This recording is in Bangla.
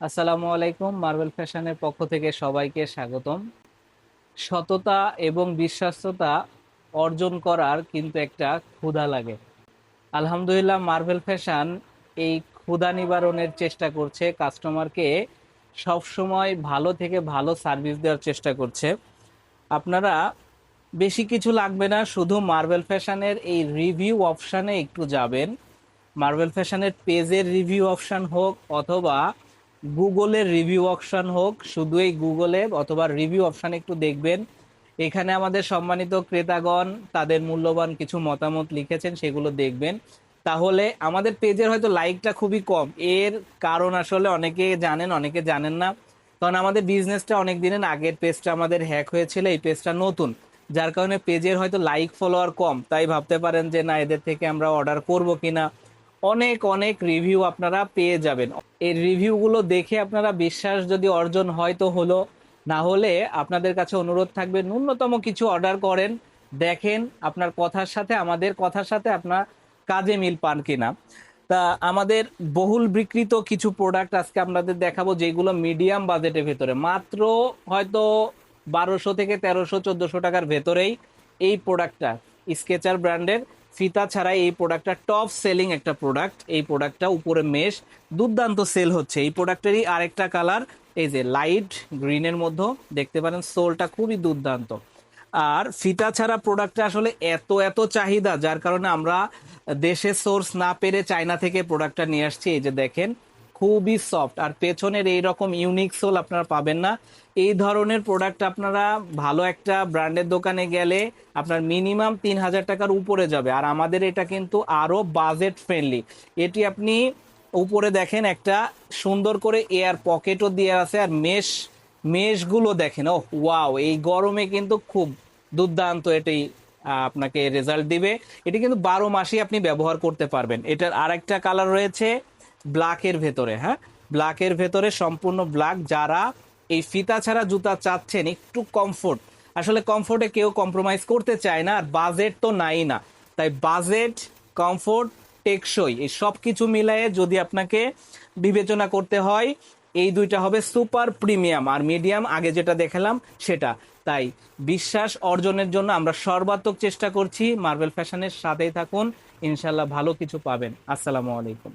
আসসালামু আলাইকুম। মার্বেল ফ্যাশনের পক্ষ থেকে সবাইকে স্বাগতম। সততা এবং বিশ্বস্ততা অর্জন করার কিন্তু একটা ক্ষুধা লাগে। আলহামদুলিল্লাহ মার্বেল ফ্যাশন এই ক্ষুধা নিবারণের চেষ্টা করছে, কাস্টমারকে সবসময় ভালো থেকে ভালো সার্ভিস দেওয়ার চেষ্টা করছে। আপনারা বেশি কিছু লাগবে না, শুধু মার্বেল ফ্যাশনের এই রিভিউ অপশানে একটু যাবেন। মার্বেল ফ্যাশনের পেজের রিভিউ অপশান হোক অথবা গুগলের রিভিউ অপশান হোক, শুধু এই গুগলে অথবা রিভিউ অপশানে একটু দেখবেন। এখানে আমাদের সম্মানিত ক্রেতাগণ তাদের মূল্যবান কিছু মতামত লিখেছেন, সেগুলো দেখবেন। তাহলে আমাদের পেজের হয়তো লাইকটা খুবই কম, এর কারণ আসলে অনেকে জানেন অনেকে জানেন না। কারণ আমাদের বিজনেসটা অনেক দিনের আগের, পেজটা আমাদের হ্যাক হয়েছিল, এই পেজটা নতুন, যার কারণে পেজের হয়তো লাইক ফলোয়ার কম। তাই ভাবতে পারেন যে না, এদের থেকে আমরা অর্ডার করব কিনা। অনেক অনেক রিভিউ আপনারা পেয়ে যাবেন। এই রিভিউগুলো দেখে আপনারা বিশ্বাস যদি অর্জন হয় তো হলো, না হলে আপনাদের কাছে অনুরোধ থাকবে ন্যূনতম কিছু অর্ডার করেন, দেখেন আপনার কথার সাথে আমাদের কথার সাথে আপনার কাজে মিল পান কিনা। তা আমাদের বহুল বিক্রিত কিছু প্রোডাক্ট আজকে আপনাদের দেখাবো, যেগুলো মিডিয়াম বাজেটের ভেতরে, মাত্র হয়তো 1200 থেকে 1300 1400 টাকার ভেতরেই এই প্রোডাক্টটা, স্কেচার ব্র্যান্ডের ফিতা ছাড়াই এই প্রোডাক্টটা টপ সেলিং একটা প্রোডাক্ট। এই প্রোডাক্টটা উপরে মেশ দুর্দান্ত সেল হচ্ছে। এই প্রোডাক্টেরই আরেকটা কালার, এই যে লাইট গ্রিনের মধ্যে দেখতে পারেন, সোলটা খুবই দুর্দান্ত। আর ফিতা ছাড়া প্রোডাক্টটা আসলে এত এত চাহিদা, যার কারণে আমরা দেশে সোর্স না পেরে চায়না থেকে প্রোডাক্টটা নিয়ে আসছি। এই যে দেখেন, খুবই সফট, আর পেছনের এই রকম ইউনিক সোল আপনারা পাবেন না। এই ধরনের প্রোডাক্ট আপনারা ভালো একটা ব্র্যান্ডের দোকানে গেলে আপনার মিনিমাম 3000 টাকার উপরে যাবে। আর আমাদের এটা কিন্তু আরো বাজেট ফ্রেন্ডলি। এটি আপনি উপরে দেখেন একটা সুন্দর করে এয়ার পকেটও দিয়ে আছে, আর মেশগুলো দেখেন, ও ওয়াও, এই গরমে কিন্তু খুব দুর্দান্ত এটি আপনাকে রেজাল্ট দিবে। এটি কিন্তু 12 মাসই আপনি ব্যবহার করতে পারবেন। এটার আরেকটা কালার রয়েছে ব্ল্যাকের ভেতরে, হ্যাঁ, ব্ল্যাকের ভেতরে সম্পূর্ণ ব্ল্যাক। যারা এই ফিতা ছাড়া জুতা চাচ্ছেন, একটু কমফোর্ট, আসলে কমফোর্টে কেউ কম্প্রোমাইজ করতে চায় না, আর বাজেট তো নাই না। তাই বাজেট, কমফোর্ট, টেকসই, এই সব কিছু মিলায়ে যদি আপনাকে বিবেচনা করতে হয়, এই দুইটা হবে সুপার প্রিমিয়াম। আর মিডিয়াম আগে যেটা দেখালাম সেটা। তাই বিশ্বাস অর্জনের জন্য আমরা সর্বাত্মক চেষ্টা করছি। মার্বেল ফ্যাশনের সাথেই থাকুন, ইনশাল্লাহ ভালো কিছু পাবেন। আসসালামু আলাইকুম।